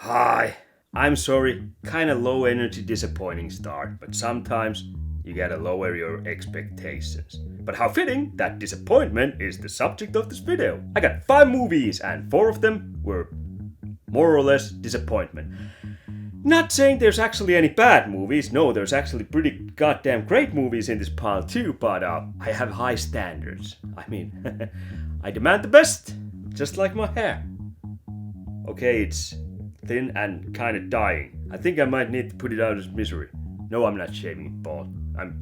Hi, I'm sorry, kinda low energy disappointing start, but sometimes you gotta lower your expectations. But how fitting that disappointment is the subject of this video. I got 5 movies and 4 of them were more or less disappointment. Not saying there's actually any bad movies, no, there's actually pretty goddamn great movies in this pile too, but I have high standards. I mean, I demand the best, just like my hair. Okay, it's thin and kinda dying. I think I might need to put it out of misery. No, I'm not shaving it bald.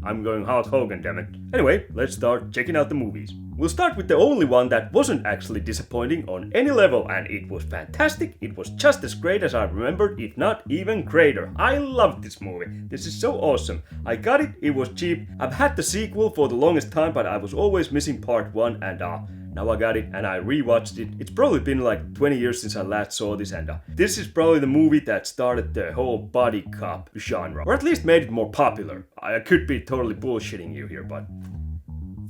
I'm going Hulk Hogan, damn it. Anyway, let's start checking out the movies. We'll start with the only one that wasn't actually disappointing on any level, and it was fantastic. It was just as great as I remembered, if not even greater. I loved this movie. This is so awesome. I got it, it was cheap. I've had the sequel for the longest time, but I was always missing part 1, and now I got it and I rewatched it. It's probably been like 20 years since I last saw this, and this is probably the movie that started the whole body cop genre, or at least made it more popular. I could be totally bullshitting you here, but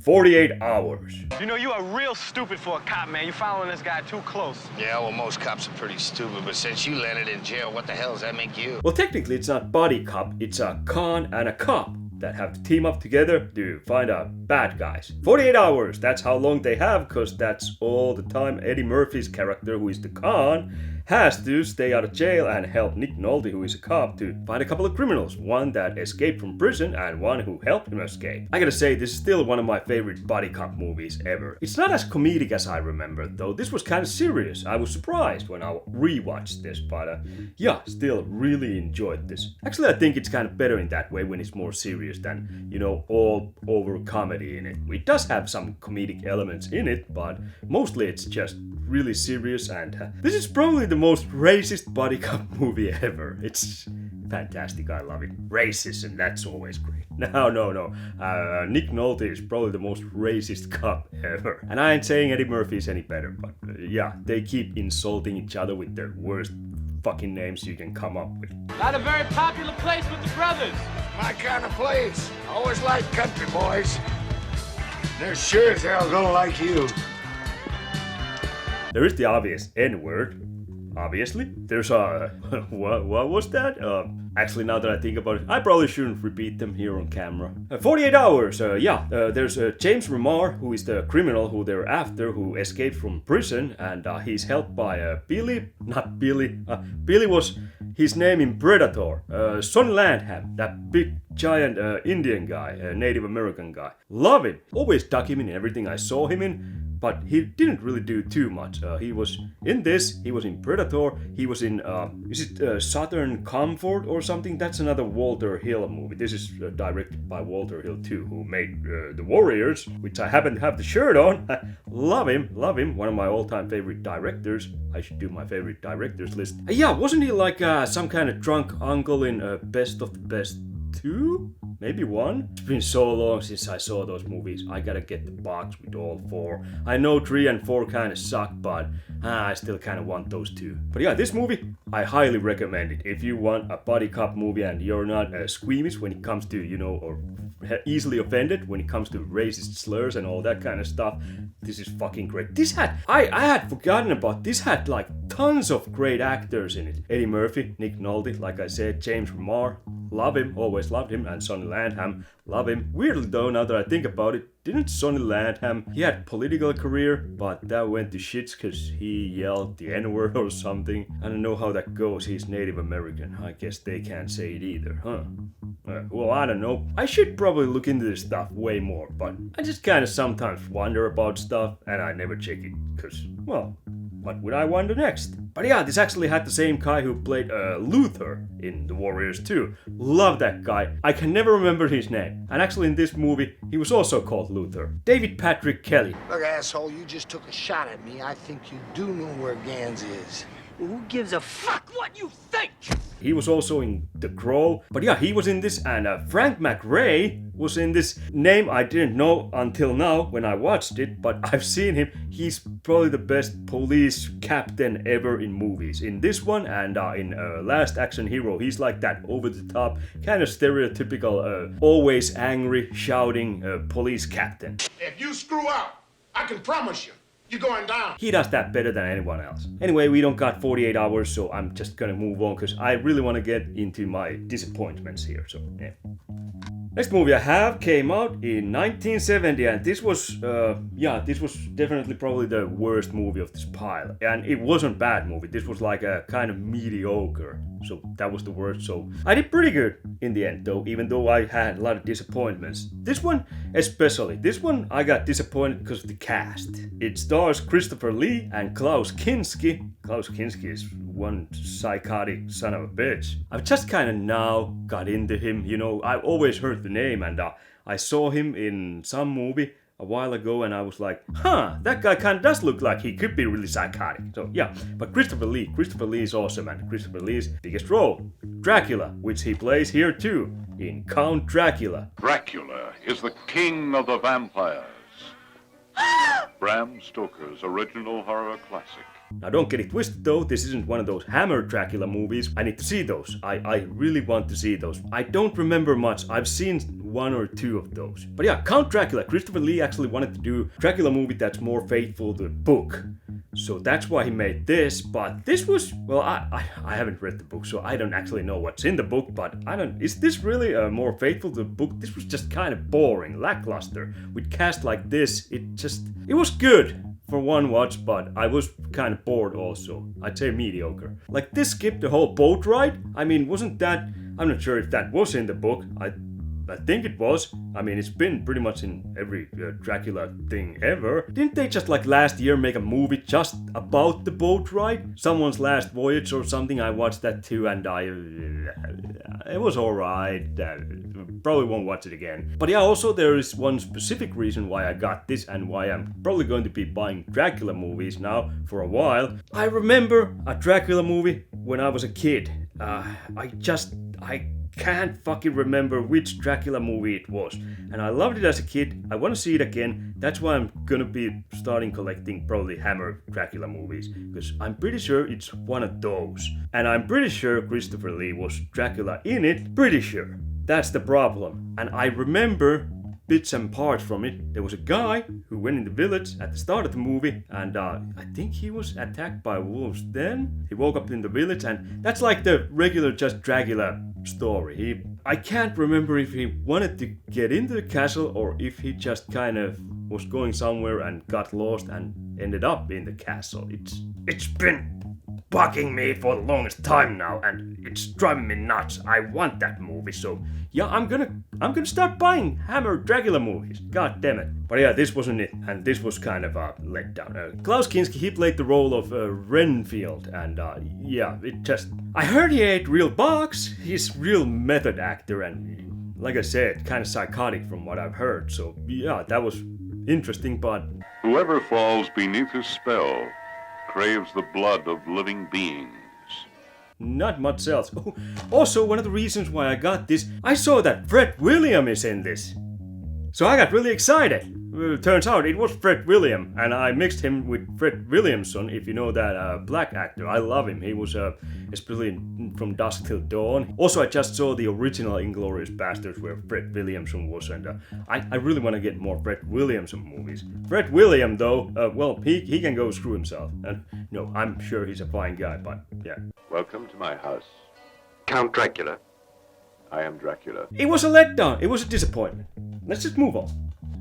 48 Hours. You know, you are real stupid for a cop, man. You're following this guy too close. Yeah, well, most cops are pretty stupid, but since you landed in jail, what the hell does that make you? Well, technically it's not body cop, it's a con and a cop that have to team up together to find out bad guys. 48 hours, that's how long they have, because that's all the time Eddie Murphy's character, who is the con, has to stay out of jail and help Nick Nolte, who is a cop, to find a couple of criminals, one that escaped from prison and one who helped him escape. I gotta say, this is still one of my favorite body cop movies ever. It's not as comedic as I remember, though. This was kind of serious. I was surprised when I rewatched this, but yeah, still really enjoyed this. Actually, I think it's kind of better in that way when it's more serious than, you know, all over comedy in it. It does have some comedic elements in it, but mostly it's just really serious, and this is probably the most racist body cop movie ever. It's fantastic, I love it. Racism, that's always great. No. Nick Nolte is probably the most racist cop ever. And I ain't saying Eddie Murphy is any better, but yeah, they keep insulting each other with their worst fucking names you can come up with. Not a very popular place with the brothers. My kind of place. Always like country boys. They're sure as hell don't like you. There is the obvious N-word. Obviously. There's what was that? Actually, now that I think about it, I probably shouldn't repeat them here on camera. 48 Hours, there's James Remar, who is the criminal who they're after, who escaped from prison, and he's helped by Billy was his name in Predator. Sonny Landham, that big giant Indian guy, Native American guy. Love him. Always dug him in everything I saw him in. But he didn't really do too much. He was in this, he was in Predator, he was in, Southern Comfort or something? That's another Walter Hill movie. This is directed by Walter Hill too, who made The Warriors, which I happen to have the shirt on. Love him, one of my all-time favorite directors. I should do my favorite directors list. Yeah, wasn't he like some kind of drunk uncle in Best of the Best 2? Maybe 1? It's been so long since I saw those movies. I gotta get the box with all 4. I know 3 and 4 kinda suck, but I still kinda want those 2. But yeah, this movie, I highly recommend it. If you want a body cop movie and you're not squeamish when it comes to, you know, or easily offended when it comes to racist slurs and all that kind of stuff, this is fucking great. This had, I had forgotten about, this had like tons of great actors in it. Eddie Murphy, Nick Nolte, like I said, James Remar, love him, always loved him, and Sonny Landham, love him. Weirdly though, now that I think about it, didn't Sonny Landham, he had a political career, but that went to shits because he yelled the N-word or something. I don't know how that goes, he's Native American. I guess they can't say it either, huh? Well, I don't know. I should probably look into this stuff way more, but I just kinda sometimes wonder about stuff, and I never check it, because, well, what would I wonder next? But yeah, this actually had the same guy who played Luther in The Warriors 2. Love that guy. I can never remember his name. And actually in this movie, he was also called Luther. David Patrick Kelly. Look, asshole, you just took a shot at me. I think you do know where Gans is. Who gives a fuck what you think? He was also in The Crow. But yeah, he was in this, and Frank McRae was in this. Name I didn't know until now when I watched it, but I've seen him. He's probably the best police captain ever in movies. In this one and in Last Action Hero, he's like that over-the-top, kind of stereotypical, always angry, shouting police captain. If you screw up, I can promise you, You're going down. He does that better than anyone else. Anyway, we don't got 48 hours, so I'm just gonna move on because I really want to get into my disappointments here. So yeah. Next movie I have came out in 1970, and this was definitely probably the worst movie of this pile. And it wasn't a bad movie. This was like a kind of mediocre. So that was the word. So I did pretty good in the end, though, even though I had a lot of disappointments. This one especially. This one I got disappointed because of the cast. It stars Christopher Lee and Klaus Kinski. Klaus Kinski is one psychotic son of a bitch. I've just kind of now got into him, you know. I've always heard the name, and I saw him in some movie a while ago, and I was like, that guy kind of does look like he could be really psychotic. So yeah, but Christopher Lee is awesome, and Christopher Lee's biggest role, Dracula, which he plays here too, in Count Dracula. Dracula is the king of the vampires. Bram Stoker's original horror classic. Now don't get it twisted though, this isn't one of those Hammer Dracula movies. I need to see those. I really want to see those. I don't remember much. I've seen one or two of those. But yeah, Count Dracula. Christopher Lee actually wanted to do a Dracula movie that's more faithful to the book. So that's why he made this, but this was, well, I haven't read the book, so I don't actually know what's in the book, but is this really more faithful to the book? This was just kind of boring, lackluster. With cast like this, it was good for one watch, but I was kind of bored also. I'd say mediocre. Like this skipped the whole boat ride. I mean, wasn't that, I'm not sure if that was in the book. I think it was. I mean, it's been pretty much in every Dracula thing ever. Didn't they just like last year make a movie just about the boat ride? Someone's Last Voyage or something. I watched that too, and it was alright. Probably won't watch it again. But yeah, also there is one specific reason why I got this and why I'm probably going to be buying Dracula movies now for a while. I remember a Dracula movie when I was a kid. I can't fucking remember which Dracula movie it was. And I loved it as a kid. I want to see it again. That's why I'm gonna be starting collecting probably Hammer Dracula movies. Because I'm pretty sure it's one of those. And I'm pretty sure Christopher Lee was Dracula in it. Pretty sure. That's the problem. And I remember bits and parts from it. There was a guy who went in the village at the start of the movie, and I think he was attacked by wolves then. He woke up in the village, and that's like the regular just Dracula story. I can't remember if he wanted to get into the castle or if he just kind of was going somewhere and got lost and ended up in the castle. It's been bugging me for the longest time now, and it's driving me nuts. I want that movie, so yeah, I'm gonna start buying Hammer Dracula movies. God damn it. But yeah, this wasn't it, and this was kind of a letdown. Klaus Kinski, he played the role of Renfield, and yeah, I heard he ate real bugs. He's real method actor, and like I said, kind of psychotic from what I've heard. So yeah, that was interesting, but Whoever falls beneath his spell craves the blood of living beings. not much else. Oh, also, one of the reasons why I got this, I saw that Fred William is in this. So I got really excited. Turns out it was Fred William, and I mixed him with Fred Williamson, if you know that black actor. I love him. He was especially From Dusk Till Dawn. Also, I just saw the original Inglourious Basterds where Fred Williamson was, and I really want to get more Fred Williamson movies. Fred William, though, well, he can go screw himself. And no, I'm sure he's a fine guy, but yeah. Welcome to my house. Count Dracula. I am Dracula. It was a letdown. It was a disappointment. Let's just move on.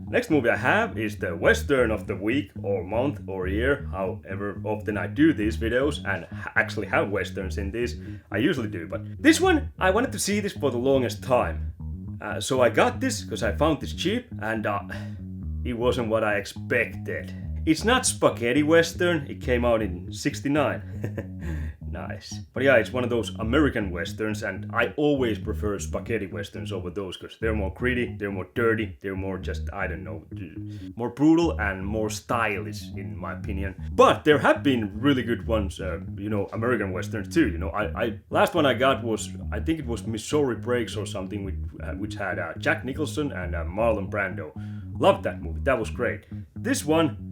Next movie I have is the Western of the week or month or year, however often I do these videos and actually have Westerns in this. I usually do, but this one, I wanted to see this for the longest time. So I got this because I found this cheap, and it wasn't what I expected. It's not spaghetti Western, it came out in '69. Nice. But yeah, it's one of those American Westerns, and I always prefer spaghetti Westerns over those because they're more gritty, they're more dirty, they're more just, I don't know, more brutal and more stylish in my opinion. But there have been really good ones, American Westerns too. Last one I got was, I think it was Missouri Breaks or something, which had Jack Nicholson and Marlon Brando. Loved that movie, that was great. This one,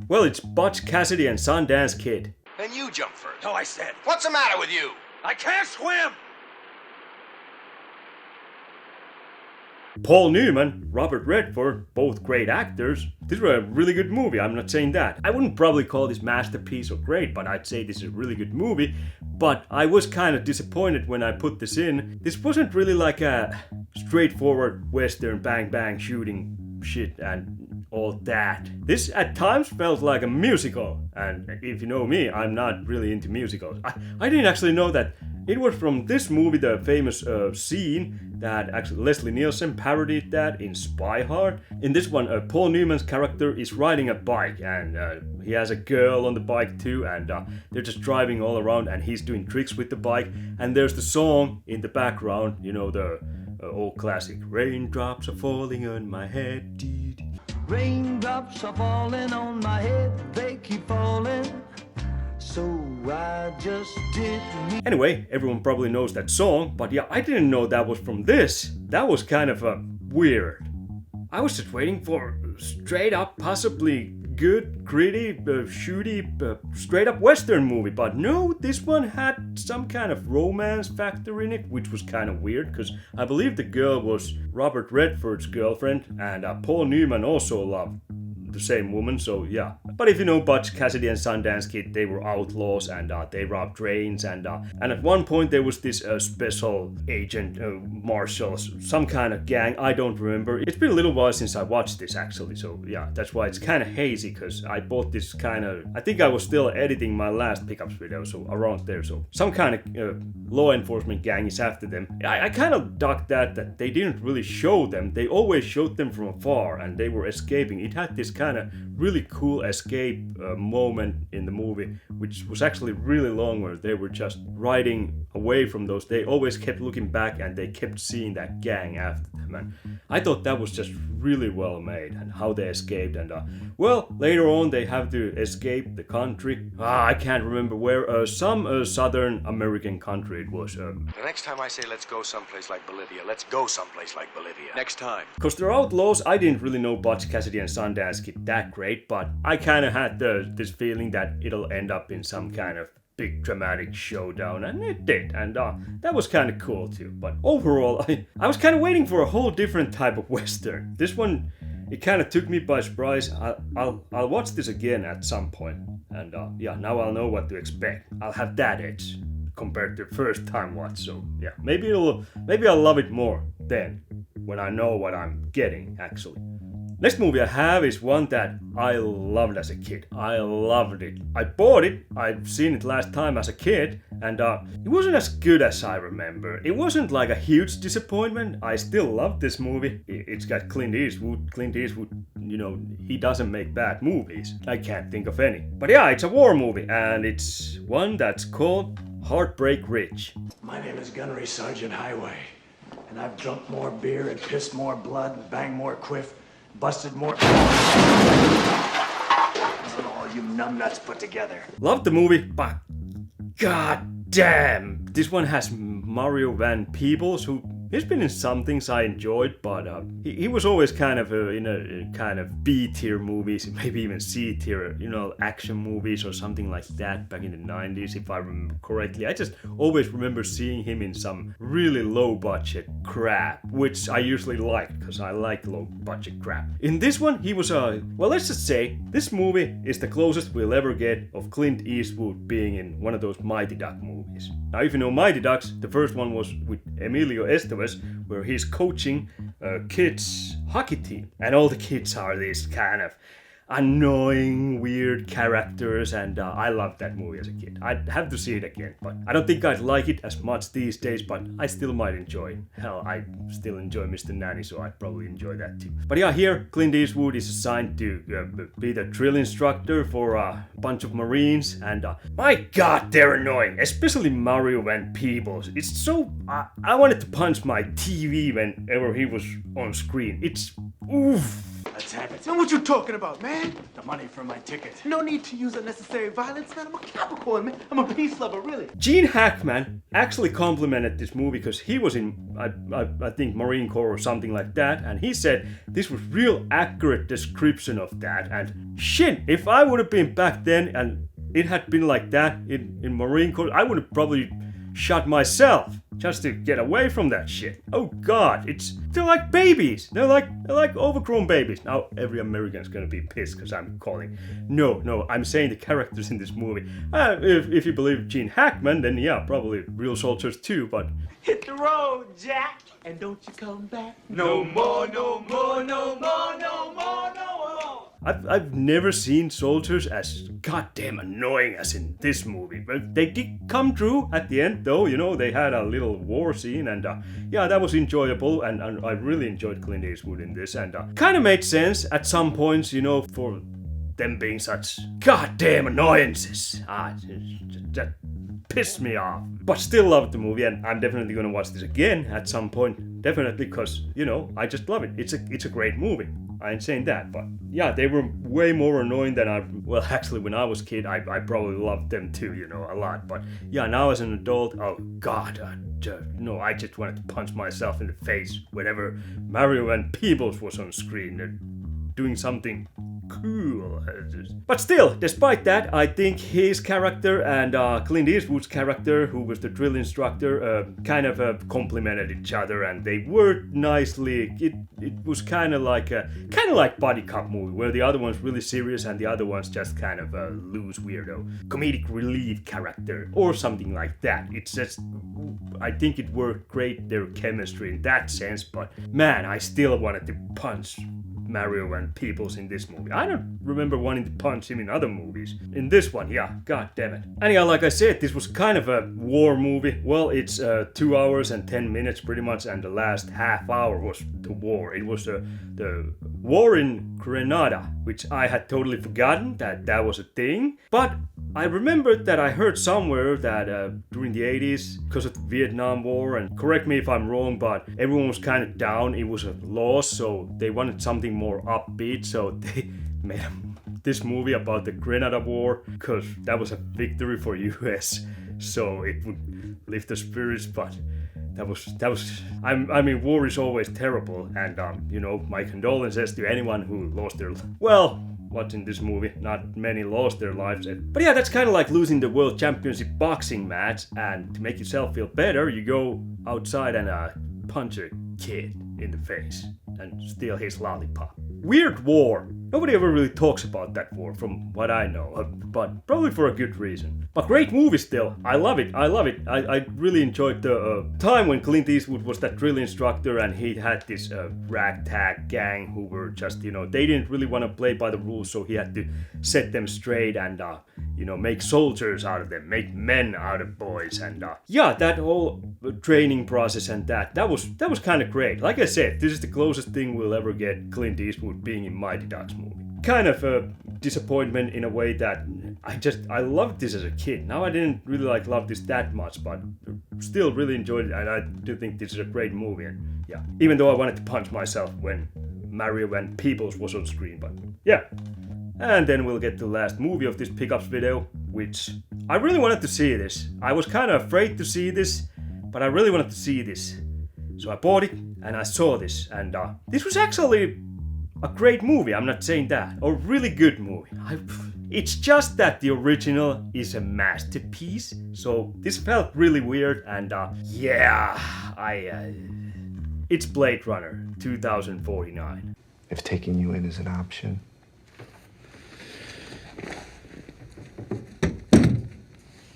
well, it's Butch Cassidy and Sundance Kid. Then you jump first. No, I said. What's the matter with you? I can't swim! Paul Newman, Robert Redford, both great actors. This was a really good movie, I'm not saying that. I wouldn't probably call this masterpiece or great, but I'd say this is a really good movie. But I was kind of disappointed when I put this in. This wasn't really like a straightforward Western bang bang shooting shit and all that. This at times felt like a musical, and if you know me, I'm not really into musicals. I didn't actually know that it was from this movie, the famous scene that actually Leslie Nielsen parodied that in Spy Hard. In this one, Paul Newman's character is riding a bike, and he has a girl on the bike too, and they're just driving all around, and he's doing tricks with the bike, and there's the song in the background, you know, the old classic, raindrops are falling on my head. Raindrops are falling on my head, they keep falling. So I just did me. Anyway, everyone probably knows that song, but yeah, I didn't know that was from this. That was kind of weird. I was just waiting for straight up, possibly good, gritty, shooty, straight up Western movie, but no, this one had some kind of romance factor in it, which was kind of weird, because I believe the girl was Robert Redford's girlfriend, and Paul Newman also loved the same woman, so yeah. But if you know Butch Cassidy and Sundance Kid, they were outlaws, and they robbed trains, and at one point there was this special agent, marshals, some kind of gang, I don't remember. It's been a little while since I watched this actually, so yeah, that's why it's kind of hazy, because I bought this kind of, I think I was still editing my last pickups video, so around there, so some kind of law enforcement gang is after them. I kind of dug that they didn't really show them, they always showed them from afar, and they were escaping. It had this kind of really cool escape moment in the movie, which was actually really long, where they were just riding away from those. They always kept looking back, and they kept seeing that gang after them, and I thought that was just really well made, and how they escaped, and well, later on they have to escape the country. I can't remember where, some Southern American country it was. The next time I say let's go someplace like Bolivia, let's go someplace like Bolivia. Next time. Because they're outlaws, I didn't really know Butch Cassidy and Sundance Kid that great, but I kind of had this feeling that it'll end up in some kind of big dramatic showdown, and it did, and that was kind of cool too. But overall, I was kind of waiting for a whole different type of Western. This one, it kind of took me by surprise. I'll watch this again at some point, and yeah, now I'll know what to expect. I'll have that edge compared to first time watch, so yeah, maybe I'll love it more then, when I know what I'm getting actually. Next movie I have is one that I loved as a kid. I loved it. I bought it, I've seen it last time as a kid, and it wasn't as good as I remember. It wasn't like a huge disappointment. I still love this movie. It's got Clint Eastwood. Clint Eastwood, you know, he doesn't make bad movies. I can't think of any. But yeah, it's a war movie, and it's one that's called Heartbreak Ridge. My name is Gunnery Sergeant Highway, and I've drunk more beer and pissed more blood and banged more quiff, busted more than all you numbnuts put together. Love the movie, but god damn, this one has Mario Van Peebles, who he's been in some things I enjoyed, but he was always kind of in a kind of B-tier movies, maybe even C-tier, you know, action movies or something like that back in the 90s, if I remember correctly. I just always remember seeing him in some really low-budget crap, which I usually like, because I like low-budget crap. In this one, he was well, let's just say, this movie is the closest we'll ever get of Clint Eastwood being in one of those Mighty Duck movies. Now, if you know Mighty Ducks, the first one was with Emilio Estevez, where he's coaching a kids' hockey team, and all the kids are these kind of annoying, weird characters, and I loved that movie as a kid. I'd have to see it again, but I don't think I'd like it as much these days, but I still might enjoy it. Hell, I still enjoy Mr. Nanny, so I'd probably enjoy that too. But yeah, here, Clint Eastwood is assigned to be the drill instructor for a bunch of Marines, and my god, they're annoying, especially Mario Van Peebles. It's so... I wanted to punch my TV whenever he was on screen. It's... oof. Let's have it. And what you talking about, man? The money for my ticket. No need to use unnecessary violence, man. I'm a Capricorn, man. I'm a peace lover, really. Gene Hackman actually complimented this movie because he was in, I think, Marine Corps or something like that, and he said this was real accurate description of that, and shit, if I would have been back then and it had been like that in Marine Corps, I would have probably shot myself. just to get away from that shit. Oh god, they're like babies. They're like overgrown babies. Now every American's gonna be pissed because I'm calling. No, I'm saying the characters in this movie. If you believe Gene Hackman, then yeah, probably real soldiers too. But Hit the road, Jack, and don't you come back. No more, no more, no more, no more, no more. I've never seen soldiers as goddamn annoying as in this movie. But they did come through at the end, though. You know, they had a little war scene, and yeah, that was enjoyable. And I really enjoyed Clint Eastwood in this, and kind of made sense at some points, you know, for them being such goddamn annoyances. That pissed me off. But still loved the movie, and I'm definitely gonna watch this again at some point. Definitely, because, you know, I just love it. It's a great movie. I ain't saying that, but yeah, they were way more annoying than well, actually, when I was a kid, I probably loved them too, you know, a lot. But yeah, now as an adult, oh god, no, I just wanted to punch myself in the face whenever Mario and Peebles was on screen. They're doing something cool. But still, despite that, I think his character and Clint Eastwood's character, who was the drill instructor, kind of complemented each other, and they worked nicely. It was kind of like buddy cop movie, where the other one's really serious and the other one's just kind of a loose weirdo comedic relief character or something like that. It's just, I think it worked great, their chemistry in that sense. But man, I still wanted to punch Mario and Peebles in this movie. I don't remember wanting to punch him in other movies. In this one, yeah, god damn it. Anyhow, like I said, this was kind of a war movie. Well, it's 2 hours and 10 minutes pretty much, and the last half hour was the war. It was the war in Grenada, which I had totally forgotten that was a thing. But I remembered that I heard somewhere that during the 80s, because of the Vietnam War, and correct me if I'm wrong, but everyone was kind of down. It was a loss, so they wanted something more upbeat, so they made this movie about the Grenada War, because that was a victory for US, so it would lift the spirits. But that was I mean, war is always terrible, and you know, my condolences to anyone who lost their, well, watching this movie, not many lost their lives. But yeah, that's kind of like losing the world championship boxing match, and to make yourself feel better, you go outside and punch a kid in the face and steal his lollipop. Weird war. Nobody ever really talks about that war from what I know, but probably for a good reason. But great movie still. I love it. I really enjoyed the time when Clint Eastwood was that drill instructor, and he had this ragtag gang who were just, you know, they didn't really want to play by the rules, so he had to set them straight and, you know, make soldiers out of them, make men out of boys, and yeah, that whole training process and that was kind of great. Like I said, this is the closest thing we'll ever get Clint Eastwood being in Mighty Ducks movie. Kind of a disappointment in a way that I loved this as a kid. Now I didn't really love this that much, but still really enjoyed it, and I do think this is a great movie. And yeah, even though I wanted to punch myself when Mario and Peebles was on screen, but yeah. And then we'll get to the last movie of this pickups video, which I really wanted to see this. I was kind of afraid to see this, but I really wanted to see this. So I bought it and I saw this, and this was actually a great movie, I'm not saying that. A really good movie. It's just that the original is a masterpiece, so this felt really weird, and yeah, it's Blade Runner 2049. If taking you in is an option,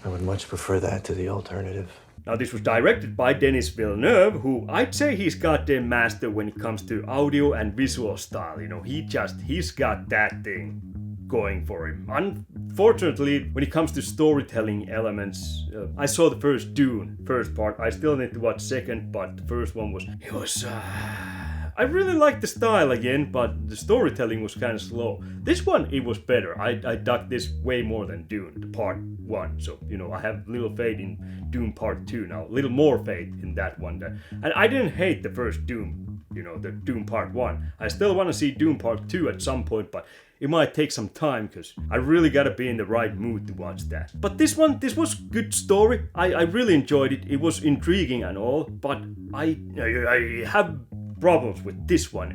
I would much prefer that to the alternative. Now, this was directed by Denis Villeneuve, who I'd say he's goddamn master when it comes to audio and visual style. You know, he's got that thing going for him. Unfortunately, when it comes to storytelling elements, I saw the first Dune, first part. I still need to watch second, but the first one was, I really liked the style again, but the storytelling was kind of slow. This one, it was better. I dug this way more than Dune, the part 1. So, you know, I have little faith in Dune part 2 now. Little more faith in that one. And I didn't hate the first Dune, you know, the Dune part 1. I still want to see Dune part 2 at some point, but it might take some time, because I really gotta be in the right mood to watch that. But this was good story. I really enjoyed it. It was intriguing and all, but I have problems with this one.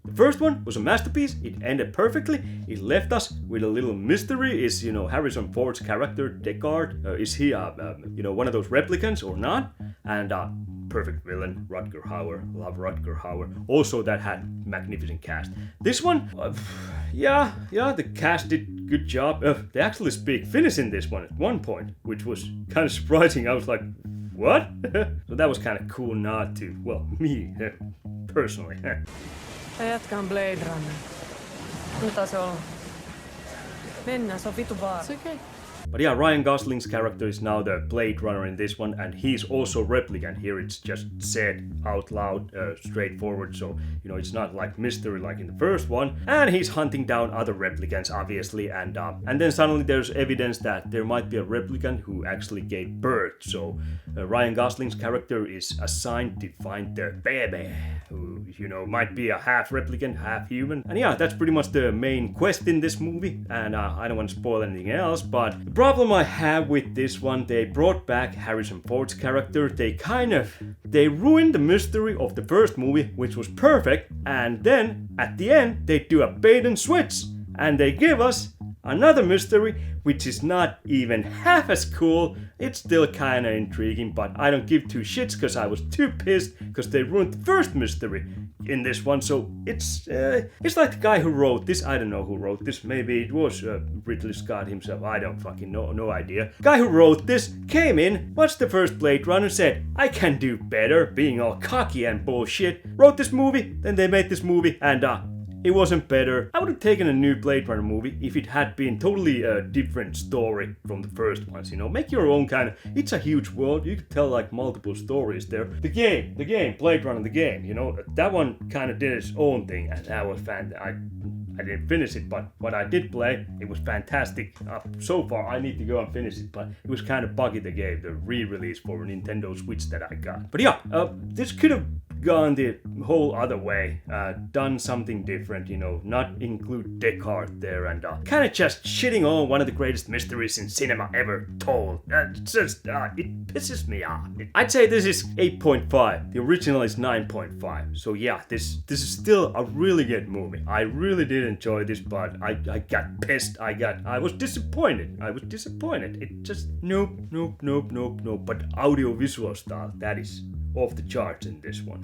The first one was a masterpiece. It ended perfectly. It left us with a little mystery. Is Harrison Ford's character Deckard? Is he one of those replicants or not? And perfect villain Rutger Hauer. Love Rutger Hauer. Also, that had magnificent cast. This one, the cast did good job. They actually speak Finnish in this one at one point, which was kind of surprising. I was like, what? So that was kind of cool nod to, well, me personally. Jatkan Blade Runner. Mitä se on? Mennään, se on vitu vaan. It's okay. But yeah, Ryan Gosling's character is now the Blade Runner in this one, and he's also replicant. Here it's just said out loud, straightforward, so it's not like mystery like in the first one. And he's hunting down other replicants, obviously, and then suddenly there's evidence that there might be a replicant who actually gave birth. So Ryan Gosling's character is assigned to find the baby, who might be a half replicant, half human. And yeah, that's pretty much the main quest in this movie. And I don't want to spoil anything else, but the problem I have with this one, they brought back Harrison Ford's character. They ruined the mystery of the first movie, which was perfect, and then at the end they do a bait and switch, and they give us another mystery which is not even half as cool. It's still kinda intriguing, but I don't give two shits because I was too pissed because they ruined the first mystery in this one. So it's like the guy who wrote this. I don't know who wrote this. Maybe it was Ridley Scott himself. I don't fucking know. No idea. Guy who wrote this came in, watched the first Blade Runner, said, I can do better, being all cocky and bullshit. Wrote this movie, then they made this movie, and it wasn't better. I would have taken a new Blade Runner movie if it had been totally a different story from the first ones. Make your own kind of. It's a huge world. You could tell like multiple stories there. The game, Blade Runner, the game. That one kind of did its own thing, and that was I didn't finish it, but what I did play, it was fantastic. So far, I need to go and finish it, but it was kind of buggy, the game, the re-release for Nintendo Switch that I got. But yeah, this could have gone the whole other way, done something different, not include Deckard there, and kind of just shitting on one of the greatest mysteries in cinema ever told. It pisses me off. I'd say this is 8.5. The original is 9.5. So yeah, this is still a really good movie. I really did enjoy this, but I got pissed. I was disappointed. It just nope. But audio-visual style, that is off the charts in this one.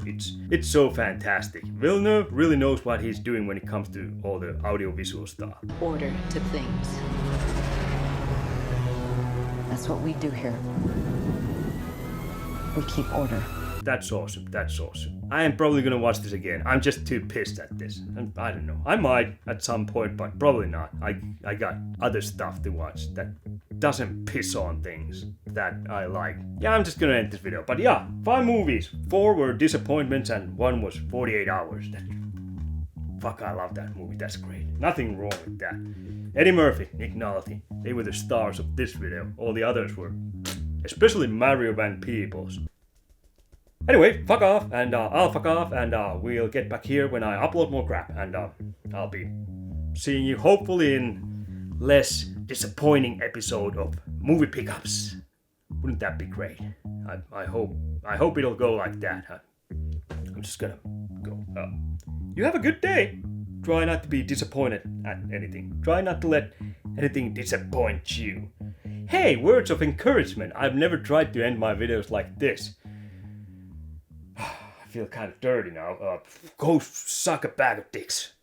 It's so fantastic. Villeneuve really knows what he's doing when it comes to all the audio-visual stuff. Order to things. That's what we do here. We keep order. That's awesome. I am probably gonna watch this again. I'm just too pissed at this. And I don't know. I might at some point, but probably not. I got other stuff to watch that doesn't piss on things that I like. Yeah, I'm just gonna end this video. But yeah, 5 movies. 4 were disappointments and 1 was 48 Hours. Fuck, I love that movie. That's great. Nothing wrong with that. Eddie Murphy, Nick Nolte. They were the stars of this video. All the others were, especially Mario Van Peebles. Anyway, fuck off, and I'll fuck off, and we'll get back here when I upload more crap, and I'll be seeing you hopefully in less disappointing episode of Movie Pickups. Wouldn't that be great? I hope it'll go like that. I'm just gonna go. You have a good day. Try not to be disappointed at anything. Try not to let anything disappoint you. Hey, words of encouragement. I've never tried to end my videos like this. I feel kind of dirty now. Go suck a bag of dicks.